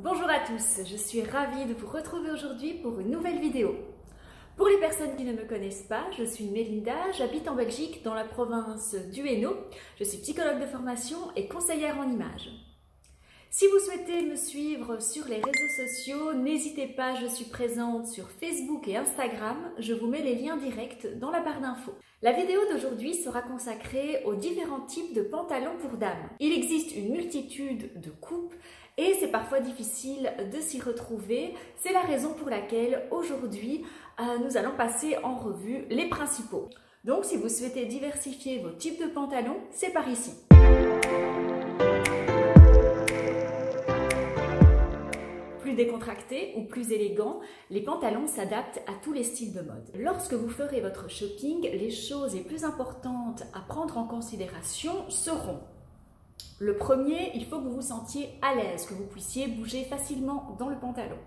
Bonjour à tous, je suis ravie de vous retrouver aujourd'hui pour une nouvelle vidéo. Pour les personnes qui ne me connaissent pas, je suis Mélinda, j'habite en Belgique dans la province du Hainaut. Je suis psychologue de formation et conseillère en images. Si vous souhaitez me suivre sur les réseaux sociaux, n'hésitez pas, je suis présente sur Facebook et Instagram. Je vous mets les liens directs dans la barre d'infos. La vidéo d'aujourd'hui sera consacrée aux différents types de pantalons pour dames. Il existe une multitude de coupes et c'est parfois difficile de s'y retrouver. C'est la raison pour laquelle aujourd'hui, nous allons passer en revue les principaux. Donc si vous souhaitez diversifier vos types de pantalons, c'est par ici. Plus décontractés ou plus élégants, les pantalons s'adaptent à tous les styles de mode. Lorsque vous ferez votre shopping, les choses les plus importantes à prendre en considération seront: le premier, il faut que vous vous sentiez à l'aise, que vous puissiez bouger facilement dans le pantalon.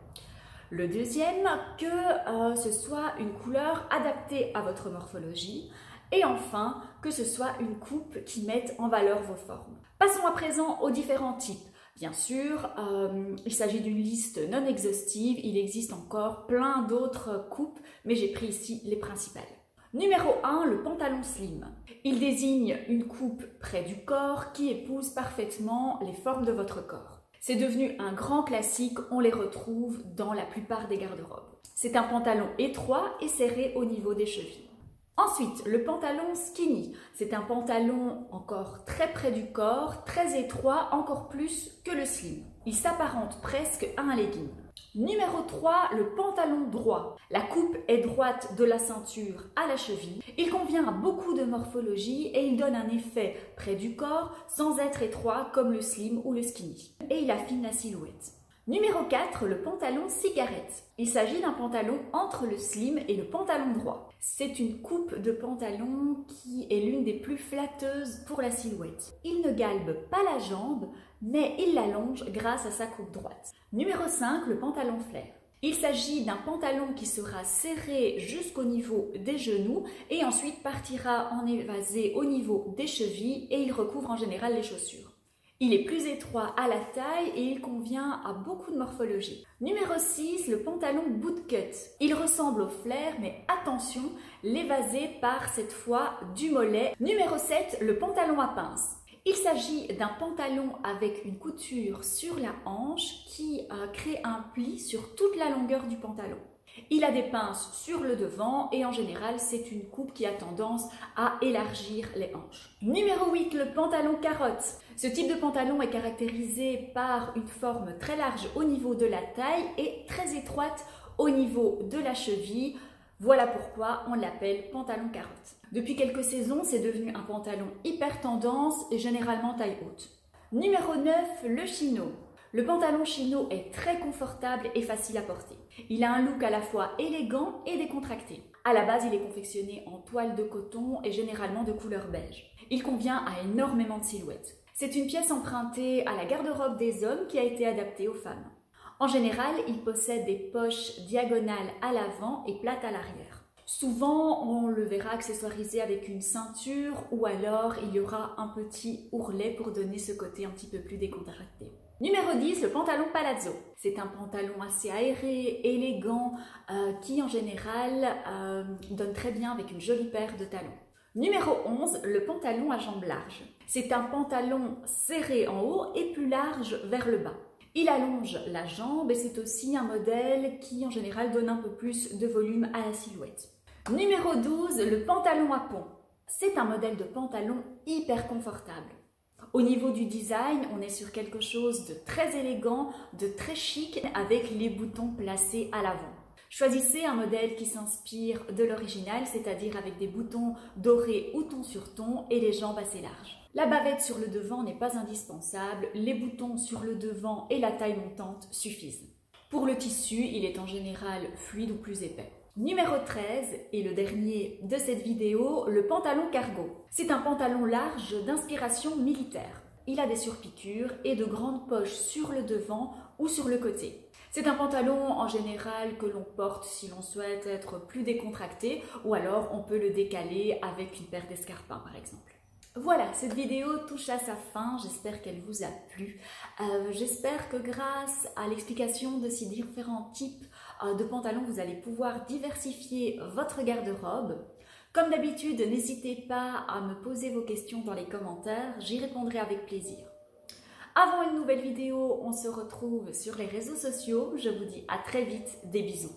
Le deuxième, que ce soit une couleur adaptée à votre morphologie. Et enfin, que ce soit une coupe qui mette en valeur vos formes. Passons à présent aux différents types. Bien sûr, il s'agit d'une liste non exhaustive, il existe encore plein d'autres coupes, mais j'ai pris ici les principales. Numéro 1, le pantalon slim. Il désigne une coupe près du corps qui épouse parfaitement les formes de votre corps. C'est devenu un grand classique, on les retrouve dans la plupart des garde-robes. C'est un pantalon étroit et serré au niveau des chevilles. Ensuite, le pantalon skinny. C'est un pantalon encore très près du corps, très étroit, encore plus que le slim. Il s'apparente presque à un legging. Numéro 3, le pantalon droit. La coupe est droite de la ceinture à la cheville. Il convient à beaucoup de morphologies et il donne un effet près du corps sans être étroit comme le slim ou le skinny. Et il affine la silhouette. Numéro 4, le pantalon cigarette. Il s'agit d'un pantalon entre le slim et le pantalon droit. C'est une coupe de pantalon qui est l'une des plus flatteuses pour la silhouette. Il ne galbe pas la jambe, mais il l'allonge grâce à sa coupe droite. Numéro 5, le pantalon flair. Il s'agit d'un pantalon qui sera serré jusqu'au niveau des genoux et ensuite partira en évasé au niveau des chevilles et il recouvre en général les chaussures. Il est plus étroit à la taille et il convient à beaucoup de morphologies. Numéro 6, le pantalon bootcut. Il ressemble au flair, mais attention, l'évasé part cette fois du mollet. Numéro 7, le pantalon à pince. Il s'agit d'un pantalon avec une couture sur la hanche qui crée un pli sur toute la longueur du pantalon. Il a des pinces sur le devant et en général, c'est une coupe qui a tendance à élargir les hanches. Numéro 8, le pantalon carotte. Ce type de pantalon est caractérisé par une forme très large au niveau de la taille et très étroite au niveau de la cheville. Voilà pourquoi on l'appelle pantalon carotte. Depuis quelques saisons, c'est devenu un pantalon hyper tendance et généralement taille haute. Numéro 9, le chino. Le pantalon chino est très confortable et facile à porter. Il a un look à la fois élégant et décontracté. À la base, il est confectionné en toile de coton et généralement de couleur beige. Il convient à énormément de silhouettes. C'est une pièce empruntée à la garde-robe des hommes qui a été adaptée aux femmes. En général, il possède des poches diagonales à l'avant et plates à l'arrière. Souvent, on le verra accessoirisé avec une ceinture ou alors il y aura un petit ourlet pour donner ce côté un petit peu plus décontracté. Numéro 10, le pantalon palazzo. C'est un pantalon assez aéré, élégant, qui en général donne très bien avec une jolie paire de talons. Numéro 11, le pantalon à jambes larges. C'est un pantalon serré en haut et plus large vers le bas. Il allonge la jambe et c'est aussi un modèle qui en général donne un peu plus de volume à la silhouette. Numéro 12, le pantalon à pont. C'est un modèle de pantalon hyper confortable. Au niveau du design, on est sur quelque chose de très élégant, de très chic avec les boutons placés à l'avant. Choisissez un modèle qui s'inspire de l'original, c'est-à-dire avec des boutons dorés ou ton sur ton et les jambes assez larges. La bavette sur le devant n'est pas indispensable, les boutons sur le devant et la taille montante suffisent. Pour le tissu, il est en général fluide ou plus épais. Numéro 13 et le dernier de cette vidéo, le pantalon cargo. C'est un pantalon large d'inspiration militaire. Il a des surpiqûres et de grandes poches sur le devant ou sur le côté. C'est un pantalon en général que l'on porte si l'on souhaite être plus décontracté ou alors on peut le décaler avec une paire d'escarpins par exemple. Voilà, cette vidéo touche à sa fin, j'espère qu'elle vous a plu. J'espère que grâce à l'explication de ces différents types de pantalons, vous allez pouvoir diversifier votre garde-robe. Comme d'habitude, n'hésitez pas à me poser vos questions dans les commentaires, j'y répondrai avec plaisir. Avant une nouvelle vidéo, on se retrouve sur les réseaux sociaux. Je vous dis à très vite, des bisous.